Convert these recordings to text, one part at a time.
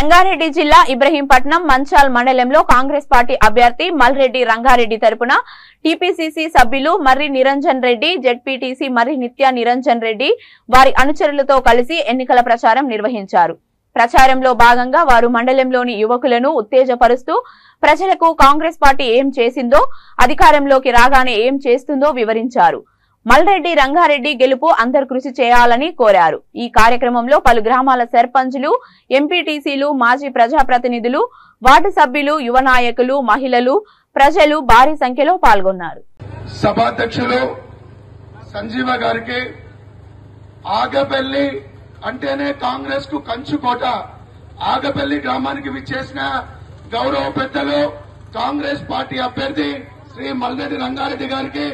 రంగారెడ్డి జిల్లా ఇబ్రహీంపట్నం మంచాల్ మండలంలో కాంగ్రెస్ పార్టీ అభ్యర్థి మల్రెడ్డి రంగారెడ్డి తరపున టీపీసీసీ సభ్యులు మర్రి నిరంజన్ రెడ్డి, జెడ్పీటీసీ మర్రి నిత్య నిరంజన్ రెడ్డి వారి అనుచరులతో కలిసి ఎన్నికల ప్రచారం నిర్వహించారు. ప్రచారంలో భాగంగా వారు మండలంలోని యువకులను ఉత్తేజపరుస్తూ ప్రజలకు కాంగ్రెస్ పార్టీ ఏం చేసిందో, అధికారంలోకి రాగానే ఏం చేస్తుందో వివరించారు. మల్రెడ్డి రంగారెడ్డి గెలుపు అందరూ కృషి చేయాలని కోరారు. ఈ కార్యక్రమంలో పలు గ్రామాల సర్పంచులు, ఎంపీటీసీలు, మాజీ ప్రజాప్రతినిధులు, వార్డు సభ్యులు, యువ నాయకులు, మహిళలు, ప్రజలు భారీ సంఖ్యలో పాల్గొన్నారు. సభాధ్యక్షులు సంజీవ గారికి, ఆగపల్లి అంటేనే కాంగ్రెస్ కు కంచుకోట, ఆగపల్లి గ్రామానికి విచ్చేసిన గౌరవ పెద్దలు కాంగ్రెస్ పార్టీ అభ్యర్థి శ్రీ మల్రెడ్డి రంగారెడ్డి గారికి,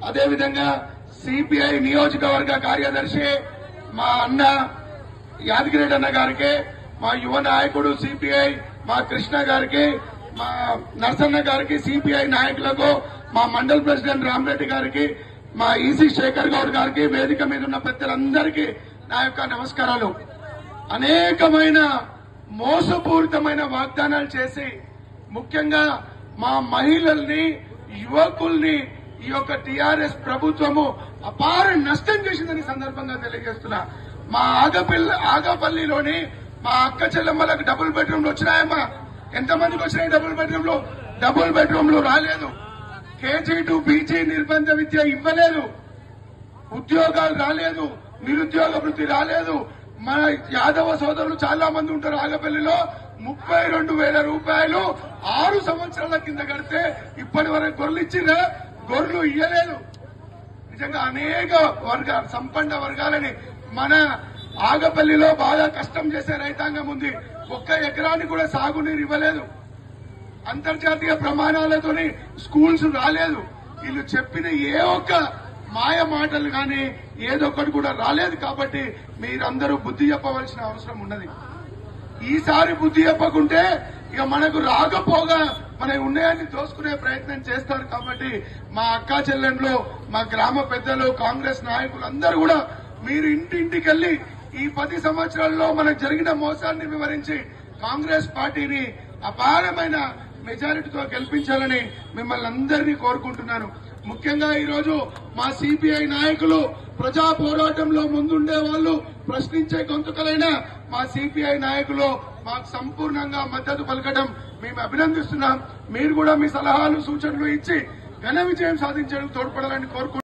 అదేవిధంగా సిపిఐ నియోజకవర్గ కార్యదర్శి మా అన్న యాదగిరెడ్డి అన్న గారికి, మా యువ నాయకుడు సిపిఐ మా కృష్ణ గారికి, మా నర్సన్న గారికి, సిపిఐ నాయకులకు, మా మండల్ ప్రెసిడెంట్ రామరెడ్డి గారికి, మా ఈసీ శేఖర్ గౌడ్ గారికి, వేదిక మీద ఉన్న పెద్దలందరికీ నా యొక్క నమస్కారాలు. అనేకమైన మోసపూరితమైన వాగ్దానాలు చేసి ముఖ్యంగా మా మహిళల్ని, యువకుల్ని ఈ యొక్క టీఆర్ఎస్ ప్రభుత్వము అపార నష్టం చేసిందని సందర్భంగా తెలియజేస్తున్నా. మా ఆగపల్లిలోని మా అక్క చెల్లెమ్మలకు డబుల్ బెడ్రూమ్లు వచ్చినాయమ్మా. ఎంతమందికి వచ్చినాయి డబుల్ బెడ్రూమ్లు? డబుల్ బెడ్రూమ్లు రాలేదు. కేజీ టు పీజీ నిర్బంధ విద్య ఇవ్వలేదు. ఉద్యోగాలు రాలేదు. నిరుద్యోగ వృత్తి రాలేదు. మన యాదవ సోదరులు చాలా మంది ఉంటారు ఆగపల్లిలో. 32,000 రూపాయలు 6 సంవత్సరాల కింద కడితే ఇప్పటి వరకు గొర్రెలు ఇచ్చినా గొర్రెలు ఇయ్యలేదు. నిజంగా అనేక సంపన్న వర్గాలని మన ఆగపల్లిలో బాగా కష్టం చేసే రైతాంగం ఉంది. 1 ఎకరానికి కూడా సాగునీరు ఇవ్వలేదు. అంతర్జాతీయ ప్రమాణాలతోని స్కూల్స్ రాలేదు. వీళ్ళు చెప్పిన ఏ ఒక్క మాయ మాటలు కానీ ఏదొక్కటి కూడా రాలేదు. కాబట్టి మీరందరూ బుద్ధి చెప్పవలసిన అవసరం ఉన్నది. ఈసారి బుద్ధి చెప్పకుంటే ఇక మనకు రాకపోగా మన ఉన్నాయని దోసుకునే ప్రయత్నం చేస్తారు. కాబట్టి మా అక్కా చెల్లెండ్లు, మా గ్రామ పెద్దలు, కాంగ్రెస్ నాయకులు అందరూ కూడా మీరు ఇంటింటికెళ్లి ఈ 10 సంవత్సరాల్లో మనకు జరిగిన మోసాన్ని వివరించి కాంగ్రెస్ పార్టీని అపారమైన మెజారిటీతో గెలిపించాలని మిమ్మల్ని అందరినీ కోరుకుంటున్నాను. ముఖ్యంగా ఈరోజు మా సిపిఐ నాయకులు, ప్రజా పోరాటంలో ముందుండే వాళ్ళు, ప్రశ్నించే గొంతుకలైన మా సిపిఐ నాయకులు మాకు సంపూర్ణంగా మద్దతు పలకడం మేము అభినందిస్తున్నాం. మీరు కూడా మీ సలహాలు, సూచనలు ఇచ్చి ఘన విజయం సాధించడానికి తోడ్పడాలని కోరుకుంటున్నాం.